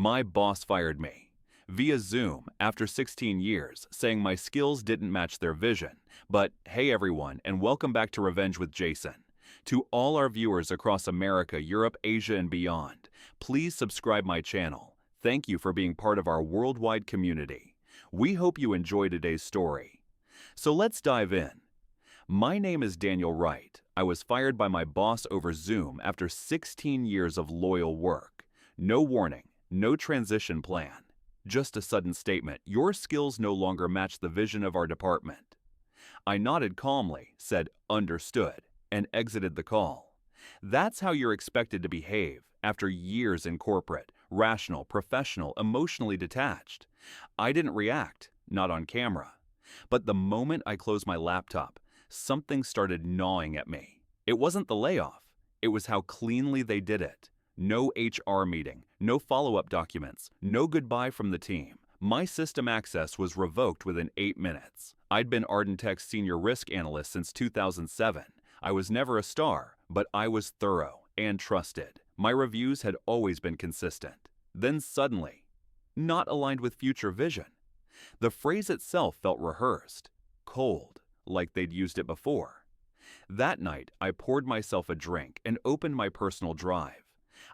My boss fired me via Zoom after 16 years, saying my skills didn't match their vision. But hey everyone, and welcome back to Revenge with Jason. To all our viewers across America, Europe, Asia, and beyond, please subscribe my channel. Thank you for being part of our worldwide community. We hope you enjoy today's story. So let's dive in. My name is Daniel Wright. I was fired by my boss over Zoom after 16 years of loyal work. No warning, no transition plan. Just a sudden statement, your skills no longer match the vision of our department. I nodded calmly, said, "Understood," and exited the call. That's how you're expected to behave after years in corporate, rational, professional, emotionally detached. I didn't react, not on camera. But the moment I closed my laptop, something started gnawing at me. It wasn't the layoff. It was how cleanly they did it. No HR meeting, no follow-up documents, no goodbye from the team. My system access was revoked within 8 minutes. I'd been Ardentech's senior risk analyst since 2007. I was never a star, but I was thorough and trusted. My reviews had always been consistent. Then suddenly, not aligned with future vision. The phrase itself felt rehearsed, cold, like they'd used it before. That night, I poured myself a drink and opened my personal drive.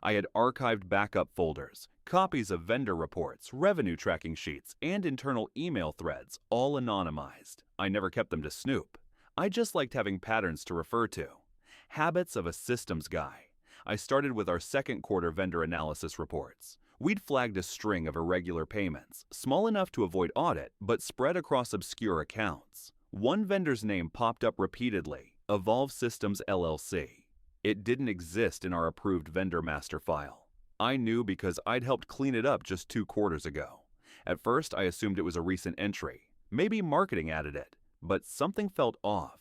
I had archived backup folders, copies of vendor reports, revenue tracking sheets, and internal email threads, all anonymized. I never kept them to snoop. I just liked having patterns to refer to. Habits of a systems guy. I started with our second quarter vendor analysis reports. We'd flagged a string of irregular payments, small enough to avoid audit, but spread across obscure accounts. One vendor's name popped up repeatedly, Evolve Systems LLC. It didn't exist in our approved vendor master file. I knew because I'd helped clean it up just 2 quarters ago. At first, I assumed it was a recent entry. Maybe marketing added it, but something felt off.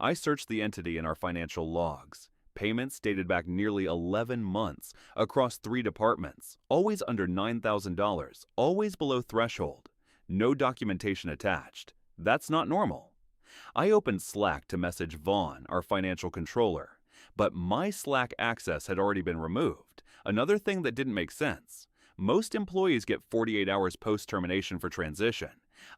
I searched the entity in our financial logs. Payments dated back nearly 11 months across 3 departments, always under $9,000, always below threshold. No documentation attached. That's not normal. I opened Slack to message Vaughn, our financial controller. But my Slack access had already been removed, another thing that didn't make sense. Most employees get 48 hours post-termination for transition.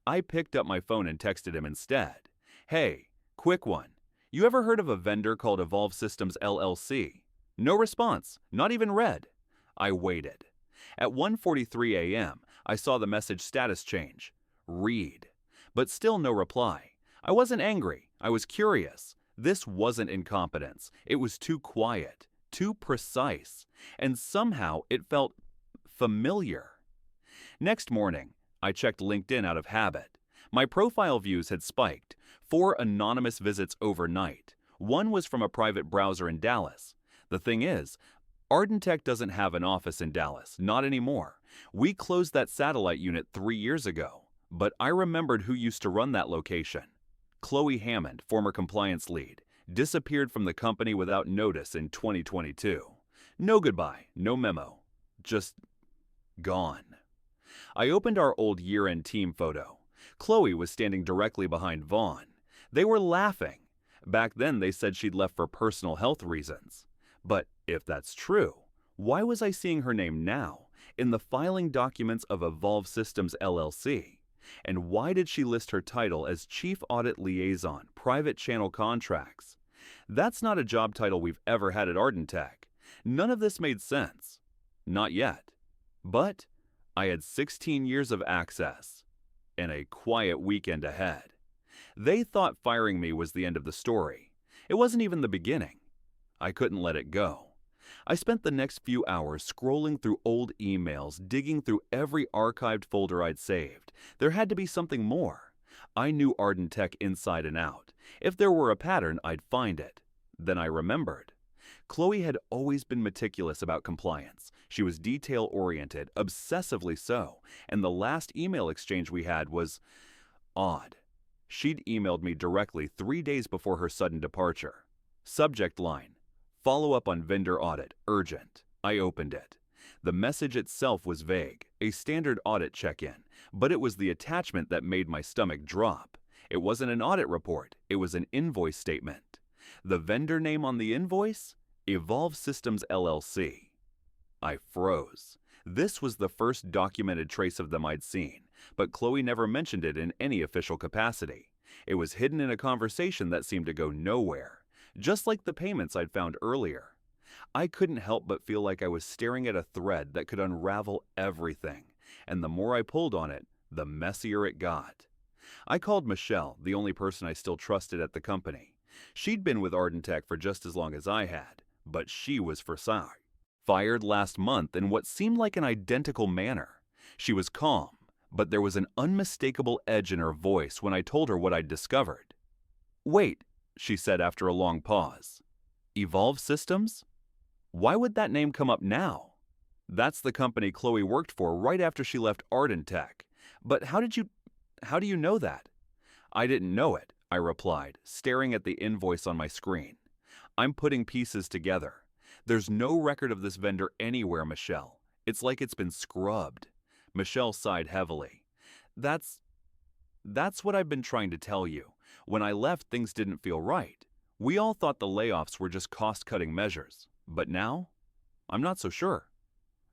I picked up my phone and texted him instead. "Hey, quick one. You ever heard of a vendor called Evolve Systems LLC? No response, not even read. I waited. At 1:43 a.m., I saw the message status change. Read. But still no reply. I wasn't angry. I was curious. This wasn't incompetence. It was too quiet, too precise, and somehow it felt familiar. Next morning, I checked LinkedIn out of habit. My profile views had spiked. 4 anonymous visits overnight. One was from a private browser in Dallas. The thing is, Ardentech doesn't have an office in Dallas, not anymore. We closed that satellite unit 3 years ago. But I remembered who used to run that location. Chloe Hammond, former compliance lead, disappeared from the company without notice in 2022. No goodbye, no memo, just gone. I opened our old year-end team photo. Chloe was standing directly behind Vaughn. They were laughing. Back then they said she'd left for personal health reasons. But if that's true, why was I seeing her name now in the filing documents of Evolve Systems LLC? And why did she list her title as Chief Audit Liaison, Private Channel Contracts? That's not a job title we've ever had at Ardentech. None of this made sense. Not yet. But I had 16 years of access and a quiet weekend ahead. They thought firing me was the end of the story. It wasn't even the beginning. I couldn't let it go. I spent the next few hours scrolling through old emails, digging through every archived folder I'd saved. There had to be something more. I knew Ardentech inside and out. If there were a pattern, I'd find it. Then I remembered. Chloe had always been meticulous about compliance. She was detail-oriented, obsessively so, and the last email exchange we had was odd. She'd emailed me directly 3 days before her sudden departure. Subject line: follow up on vendor audit, urgent. I opened it. The message itself was vague, a standard audit check-in, but it was the attachment that made my stomach drop. It wasn't an audit report, it was an invoice statement. The vendor name on the invoice? Evolve Systems LLC. I froze. This was the first documented trace of them I'd seen, but Chloe never mentioned it in any official capacity. It was hidden in a conversation that seemed to go nowhere, just like the payments I'd found earlier. I couldn't help but feel like I was staring at a thread that could unravel everything, and the more I pulled on it, the messier it got. I called Michelle, the only person I still trusted at the company. She'd been with Ardentech for just as long as I had, but she was fired last month in what seemed like an identical manner. She was calm, but there was an unmistakable edge in her voice when I told her what I'd discovered. "Wait," she said after a long pause. "Evolve Systems? Why would that name come up now?" "That's the company Chloe worked for right after she left Ardentech. But how do you know that?" "I didn't know it," I replied, staring at the invoice on my screen. "I'm putting pieces together. There's no record of this vendor anywhere, Michelle. It's like it's been scrubbed." Michelle sighed heavily. That's what I've been trying to tell you. When I left, things didn't feel right. We all thought the layoffs were just cost-cutting measures. But now, I'm not so sure."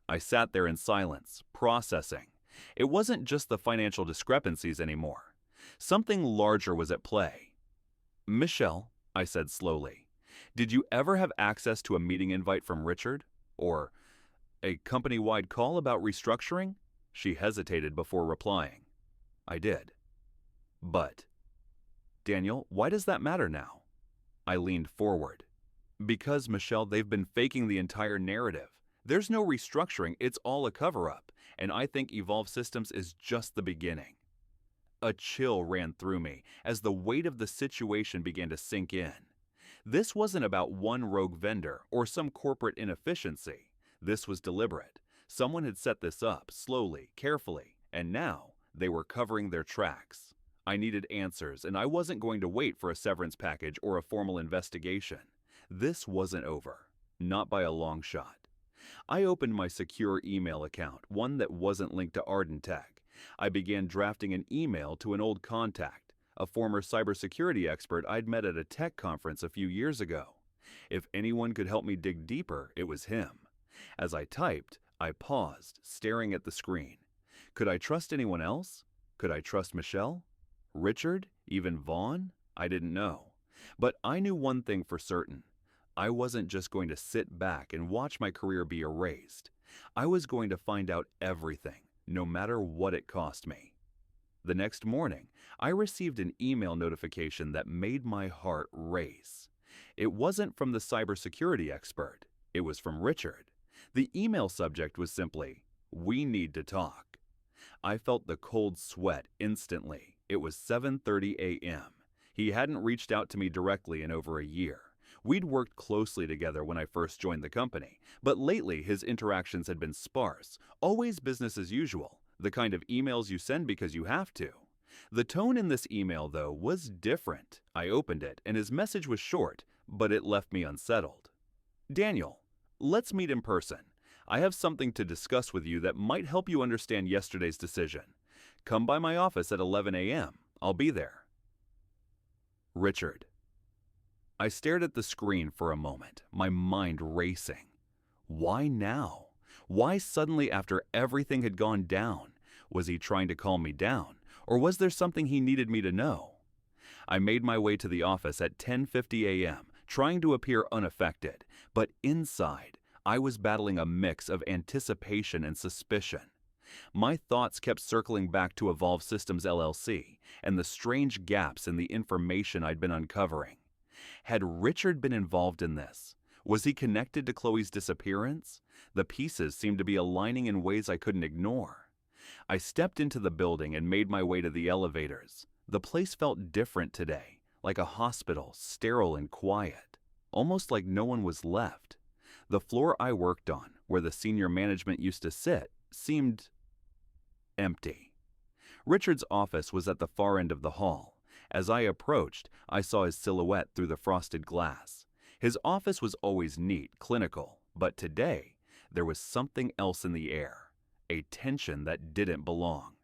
I sat there in silence, processing. It wasn't just the financial discrepancies anymore. Something larger was at play. "Michelle," I said slowly, "did you ever have access to a meeting invite from Richard? Or a company-wide call about restructuring?" She hesitated before replying. "I did." "But, Daniel, why does that matter now?" I leaned forward. "Because, Michelle, they've been faking the entire narrative. There's no restructuring, it's all a cover-up, and I think Evolve Systems is just the beginning." A chill ran through me as the weight of the situation began to sink in. This wasn't about one rogue vendor or some corporate inefficiency. This was deliberate. Someone had set this up, slowly, carefully, and now they were covering their tracks. I needed answers, and I wasn't going to wait for a severance package or a formal investigation. This wasn't over. Not by a long shot. I opened my secure email account, one that wasn't linked to Ardentech. I began drafting an email to an old contact, a former cybersecurity expert I'd met at a tech conference a few years ago. If anyone could help me dig deeper, it was him. As I typed, I paused, staring at the screen. Could I trust anyone else? Could I trust Michelle? Richard? Even Vaughn? I didn't know. But I knew one thing for certain. I wasn't just going to sit back and watch my career be erased. I was going to find out everything, no matter what it cost me. The next morning, I received an email notification that made my heart race. It wasn't from the cybersecurity expert. It was from Richard. The email subject was simply, "We need to talk." I felt the cold sweat instantly. It was 7:30 a.m. He hadn't reached out to me directly in over a year. We'd worked closely together when I first joined the company, but lately his interactions had been sparse, always business as usual, the kind of emails you send because you have to. The tone in this email, though, was different. I opened it, and his message was short, but it left me unsettled. "Daniel, let's meet in person. I have something to discuss with you that might help you understand yesterday's decision. Come by my office at 11 a.m. I'll be there." Richard. I stared at the screen for a moment, my mind racing. Why now? Why suddenly after everything had gone down? Was he trying to calm me down, or was there something he needed me to know? I made my way to the office at 10:50 a.m., trying to appear unaffected, but inside, I was battling a mix of anticipation and suspicion. My thoughts kept circling back to Evolve Systems LLC and the strange gaps in the information I'd been uncovering. Had Richard been involved in this? Was he connected to Chloe's disappearance? The pieces seemed to be aligning in ways I couldn't ignore. I stepped into the building and made my way to the elevators. The place felt different today, like a hospital, sterile and quiet, almost like no one was left. The floor I worked on, where the senior management used to sit, seemed empty. Richard's office was at the far end of the hall. As I approached, I saw his silhouette through the frosted glass. His office was always neat, clinical, but today there was something else in the air, a tension that didn't belong.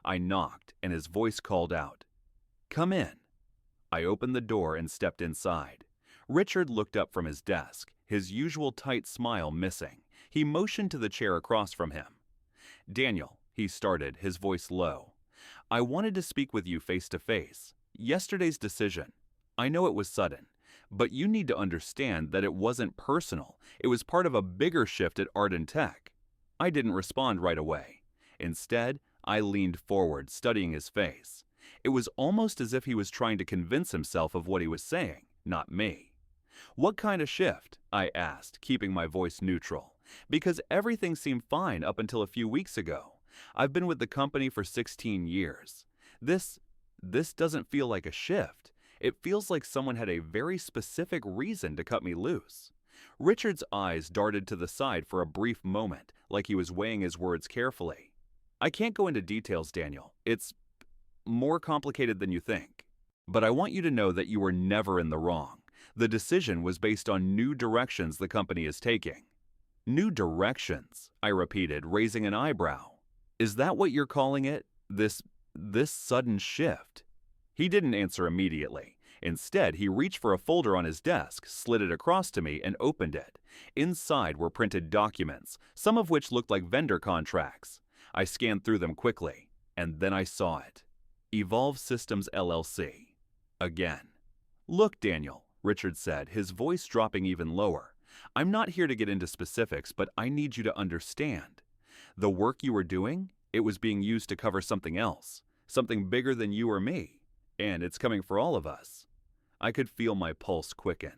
I knocked, and his voice called out, "Come in." I opened the door and stepped inside. Richard looked up from his desk, his usual tight smile missing. He motioned to the chair across from him. Daniel, he started, his voice low. I wanted to speak with you face to face. Yesterday's decision. I know it was sudden, but you need to understand that it wasn't personal. It was part of a bigger shift at Art and Tech. I didn't respond right away. Instead, I leaned forward, studying his face. It was almost as if he was trying to convince himself of what he was saying, not me. What kind of shift? I asked, keeping my voice neutral, because everything seemed fine up until a few weeks ago. I've been with the company for 16 years. This doesn't feel like a shift. It feels like someone had a very specific reason to cut me loose. Richard's eyes darted to the side for a brief moment, like he was weighing his words carefully. I can't go into details, Daniel. It's more complicated than you think. But I want you to know that you were never in the wrong. The decision was based on new directions the company is taking. New directions, I repeated, raising an eyebrow. Is that what you're calling it? This sudden shift? He didn't answer immediately. Instead, he reached for a folder on his desk, slid it across to me, and opened it. Inside were printed documents, some of which looked like vendor contracts. I scanned through them quickly, and then I saw it. Evolve Systems LLC. Again. Look, Daniel, Richard said, his voice dropping even lower. I'm not here to get into specifics, but I need you to understand. The work you were doing, it was being used to cover something else, something bigger than you or me, and it's coming for all of us. I could feel my pulse quicken.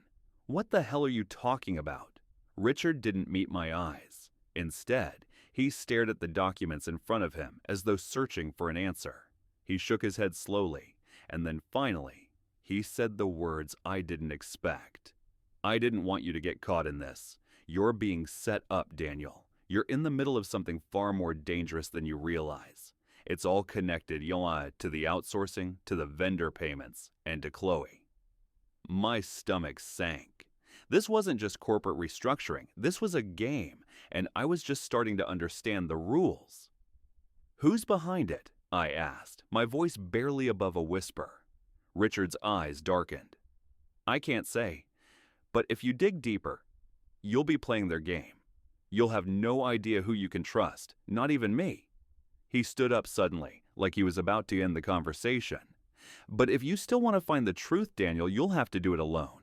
What the hell are you talking about? Richard didn't meet my eyes. Instead, he stared at the documents in front of him as though searching for an answer. He shook his head slowly, and then finally, he said the words I didn't expect. I didn't want you to get caught in this. You're being set up, Daniel. You're in the middle of something far more dangerous than you realize. It's all connected, to the outsourcing, to the vendor payments, and to Chloe. My stomach sank. This wasn't just corporate restructuring. This was a game, and I was just starting to understand the rules. Who's behind it? I asked, my voice barely above a whisper. Richard's eyes darkened. I can't say, but if you dig deeper, you'll be playing their game. You'll have no idea who you can trust, not even me. He stood up suddenly, like he was about to end the conversation. But if you still want to find the truth, Daniel, you'll have to do it alone.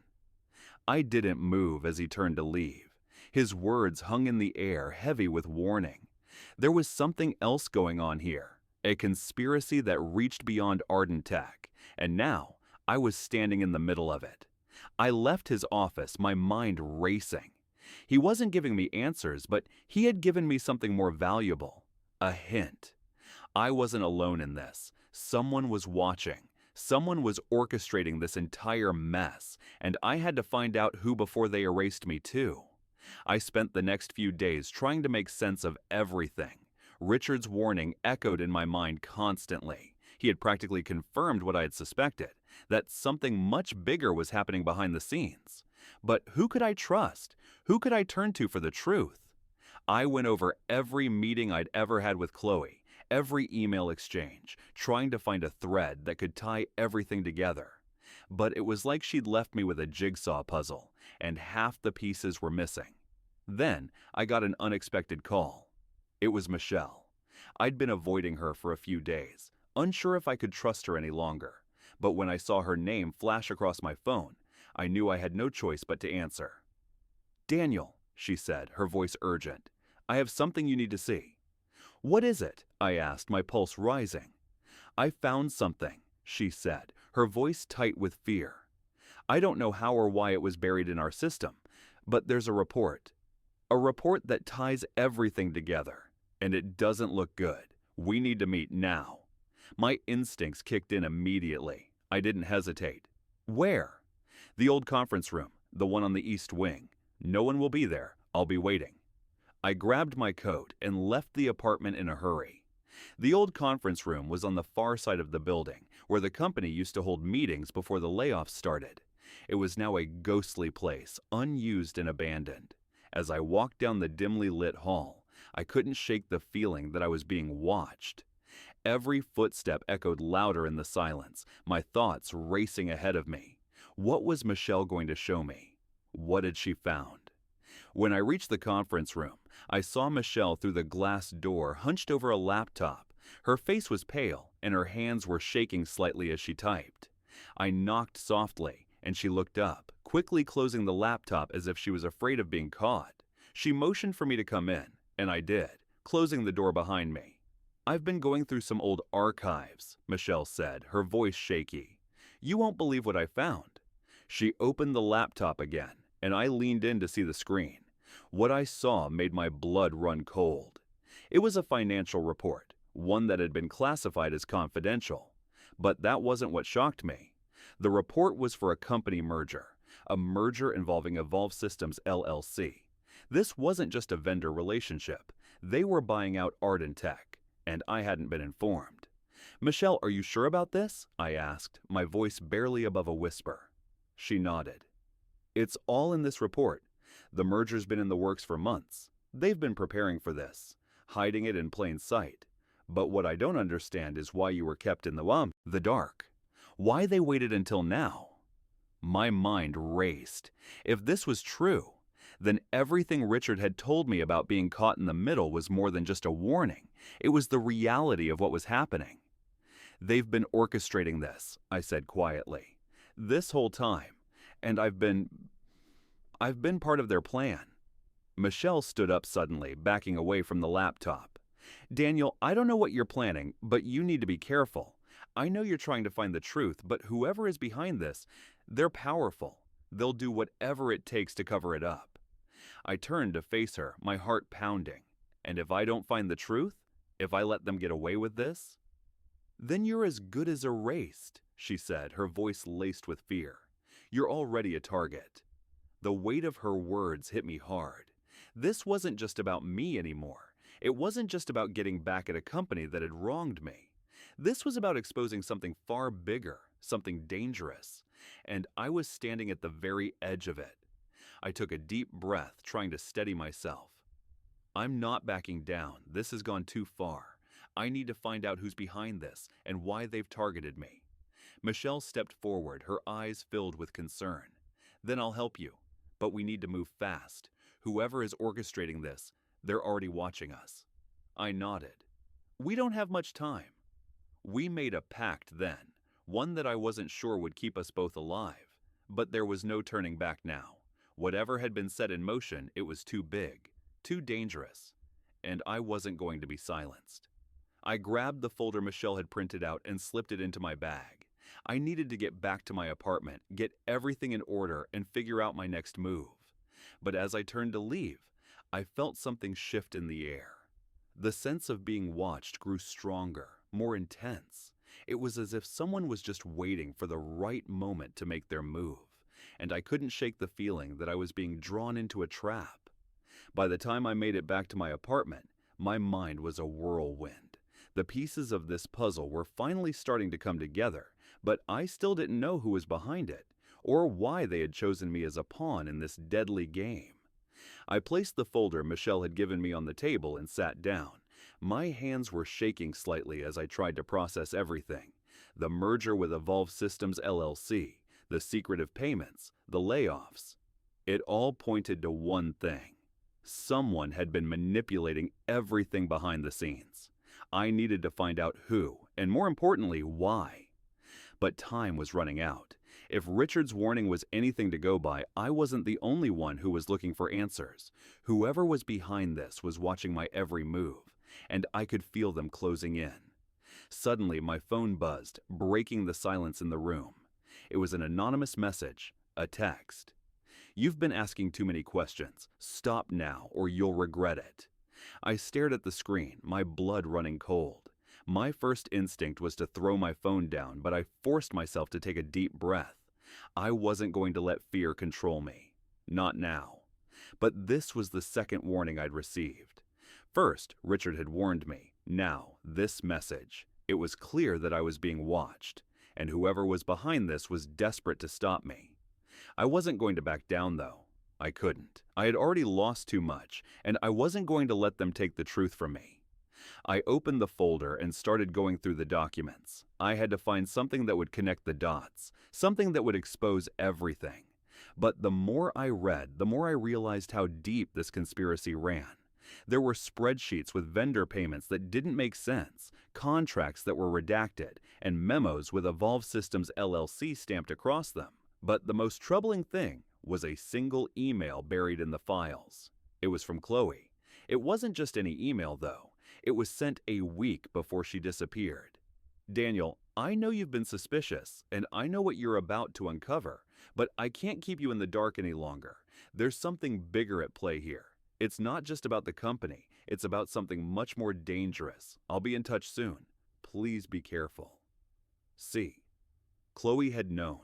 I didn't move as he turned to leave. His words hung in the air, heavy with warning. There was something else going on here, a conspiracy that reached beyond Art and Tech, and now I was standing in the middle of it. I left his office, my mind racing. He wasn't giving me answers, but he had given me something more valuable, a hint. I wasn't alone in this. Someone was watching. Someone was orchestrating this entire mess, and I had to find out who before they erased me too. I spent the next few days trying to make sense of everything. Richard's warning echoed in my mind constantly. He had practically confirmed what I had suspected, that something much bigger was happening behind the scenes. But who could I trust? Who could I turn to for the truth? I went over every meeting I'd ever had with Chloe, every email exchange, trying to find a thread that could tie everything together. But it was like she'd left me with a jigsaw puzzle, and half the pieces were missing. Then I got an unexpected call. It was Michelle. I'd been avoiding her for a few days, unsure if I could trust her any longer. But when I saw her name flash across my phone, I knew I had no choice but to answer. Daniel, she said, her voice urgent, I have something you need to see. What is it? I asked, my pulse rising. I found something, she said, her voice tight with fear. I don't know how or why it was buried in our system, but there's a report. A report that ties everything together, and it doesn't look good. We need to meet now. My instincts kicked in immediately. I didn't hesitate. Where? The old conference room, the one on the east wing. No one will be there. I'll be waiting. I grabbed my coat and left the apartment in a hurry. The old conference room was on the far side of the building, where the company used to hold meetings before the layoffs started. It was now a ghostly place, unused and abandoned. As I walked down the dimly lit hall, I couldn't shake the feeling that I was being watched. Every footstep echoed louder in the silence, my thoughts racing ahead of me. What was Michelle going to show me? What had she found? When I reached the conference room, I saw Michelle through the glass door hunched over a laptop. Her face was pale, and her hands were shaking slightly as she typed. I knocked softly, and she looked up, quickly closing the laptop as if she was afraid of being caught. She motioned for me to come in, and I did, closing the door behind me. "I've been going through some old archives," Michelle said, her voice shaky. "You won't believe what I found." She opened the laptop again, and I leaned in to see the screen. What I saw made my blood run cold. It was a financial report, one that had been classified as confidential. But that wasn't what shocked me. The report was for a company merger, a merger involving Evolve Systems LLC. This wasn't just a vendor relationship. They were buying out Arden Tech, and I hadn't been informed. "Michelle, are you sure about this?" I asked, my voice barely above a whisper. She nodded. "It's all in this report. The merger's been in the works for months. They've been preparing for this, hiding it in plain sight. But what I don't understand is why you were kept in the dark. Why they waited until now." My mind raced. If this was true, then everything Richard had told me about being caught in the middle was more than just a warning. It was the reality of what was happening. "They've been orchestrating this," I said quietly, "this whole time, and I've been part of their plan." Michelle stood up suddenly, backing away from the laptop. "Daniel, I don't know what you're planning, but you need to be careful. I know you're trying to find the truth, but whoever is behind this, they're powerful. They'll do whatever it takes to cover it up." I turned to face her, my heart pounding. "And if I don't find the truth? If I let them get away with this?" "Then you're as good as erased," she said, her voice laced with fear. "You're already a target." The weight of her words hit me hard. This wasn't just about me anymore. It wasn't just about getting back at a company that had wronged me. This was about exposing something far bigger, something dangerous. And I was standing at the very edge of it. I took a deep breath, trying to steady myself. "I'm not backing down. This has gone too far. I need to find out who's behind this and why they've targeted me." Michelle stepped forward, her eyes filled with concern. "Then I'll help you. But we need to move fast. Whoever is orchestrating this, they're already watching us." I nodded. "We don't have much time." We made a pact then, one that I wasn't sure would keep us both alive. But there was no turning back now. Whatever had been set in motion, it was too big, too dangerous, and I wasn't going to be silenced. I grabbed the folder Michelle had printed out and slipped it into my bag. I needed to get back to my apartment, get everything in order, and figure out my next move. But as I turned to leave, I felt something shift in the air. The sense of being watched grew stronger, more intense. It was as if someone was just waiting for the right moment to make their move, and I couldn't shake the feeling that I was being drawn into a trap. By the time I made it back to my apartment, my mind was a whirlwind. The pieces of this puzzle were finally starting to come together, but I still didn't know who was behind it, or why they had chosen me as a pawn in this deadly game. I placed the folder Michelle had given me on the table and sat down. My hands were shaking slightly as I tried to process everything. The merger with Evolve Systems LLC, the secretive payments, the layoffs. It all pointed to one thing. Someone had been manipulating everything behind the scenes. I needed to find out who, and more importantly, why. But time was running out. If Richard's warning was anything to go by, I wasn't the only one who was looking for answers. Whoever was behind this was watching my every move, and I could feel them closing in. Suddenly, my phone buzzed, breaking the silence in the room. It was an anonymous message, a text. "You've been asking too many questions. Stop now, or you'll regret it." I stared at the screen, my blood running cold. My first instinct was to throw my phone down, but I forced myself to take a deep breath. I wasn't going to let fear control me. Not now. But this was the second warning I'd received. First, Richard had warned me. Now, this message. It was clear that I was being watched, and whoever was behind this was desperate to stop me. I wasn't going to back down, though. I couldn't. I had already lost too much, and I wasn't going to let them take the truth from me. I opened the folder and started going through the documents. I had to find something that would connect the dots, something that would expose everything. But the more I read, the more I realized how deep this conspiracy ran. There were spreadsheets with vendor payments that didn't make sense, contracts that were redacted, and memos with Evolve Systems LLC stamped across them. But the most troubling thing was a single email buried in the files. It was from Chloe. It wasn't just any email, though. It was sent a week before she disappeared. Daniel, I know you've been suspicious, and I know what you're about to uncover, but I can't keep you in the dark any longer. There's something bigger at play here. It's not just about the company, it's about something much more dangerous. I'll be in touch soon. Please be careful. C. Chloe had known.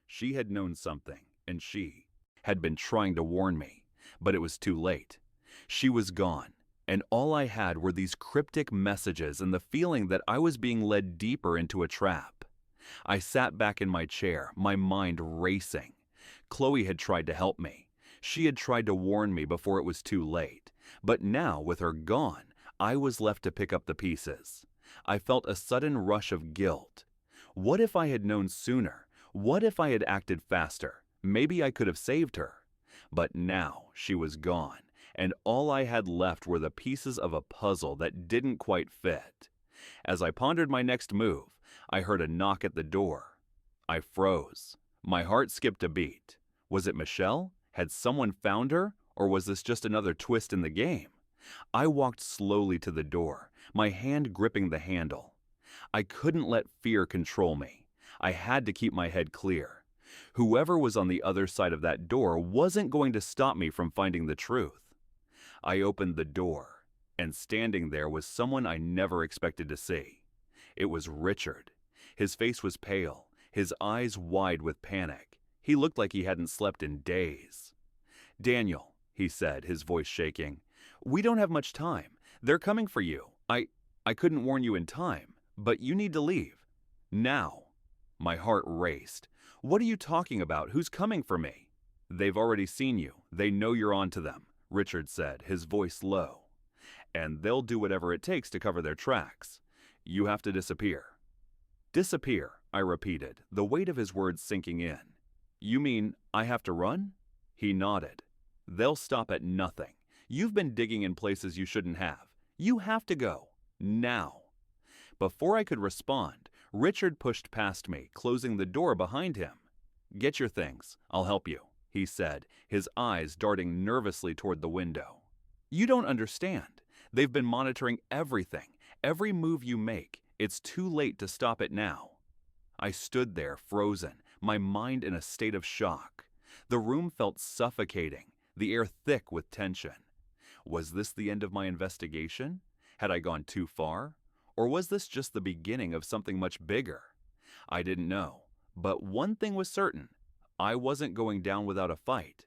She had known something, and she had been trying to warn me, but it was too late. She was gone, and all I had were these cryptic messages and the feeling that I was being led deeper into a trap. I sat back in my chair, my mind racing. Chloe had tried to help me. She had tried to warn me before it was too late. But now, with her gone, I was left to pick up the pieces. I felt a sudden rush of guilt. What if I had known sooner? What if I had acted faster? Maybe I could have saved her. But now she was gone, and all I had left were the pieces of a puzzle that didn't quite fit. As I pondered my next move, I heard a knock at the door. I froze. My heart skipped a beat. Was it Michelle? Had someone found her? Or was this just another twist in the game? I walked slowly to the door, my hand gripping the handle. I couldn't let fear control me. I had to keep my head clear. Whoever was on the other side of that door wasn't going to stop me from finding the truth. I opened the door, and standing there was someone I never expected to see. It was Richard. His face was pale, his eyes wide with panic. He looked like he hadn't slept in days. "Daniel," he said, his voice shaking, "we don't have much time. They're coming for you. I couldn't warn you in time, but you need to leave. Now." My heart raced. "What are you talking about? Who's coming for me?" "They've already seen you. They know you're on to them," Richard said, his voice low. "And they'll do whatever it takes to cover their tracks. You have to disappear." "Disappear," I repeated, the weight of his words sinking in. "You mean I have to run?" He nodded. "They'll stop at nothing. You've been digging in places you shouldn't have. You have to go. Now." Before I could respond, Richard pushed past me, closing the door behind him. "Get your things. I'll help you," he said, his eyes darting nervously toward the window. "You don't understand. They've been monitoring everything, every move you make. It's too late to stop it now." I stood there, frozen, my mind in a state of shock. The room felt suffocating, the air thick with tension. Was this the end of my investigation? Had I gone too far? Or was this just the beginning of something much bigger? I didn't know, but one thing was certain. I wasn't going down without a fight.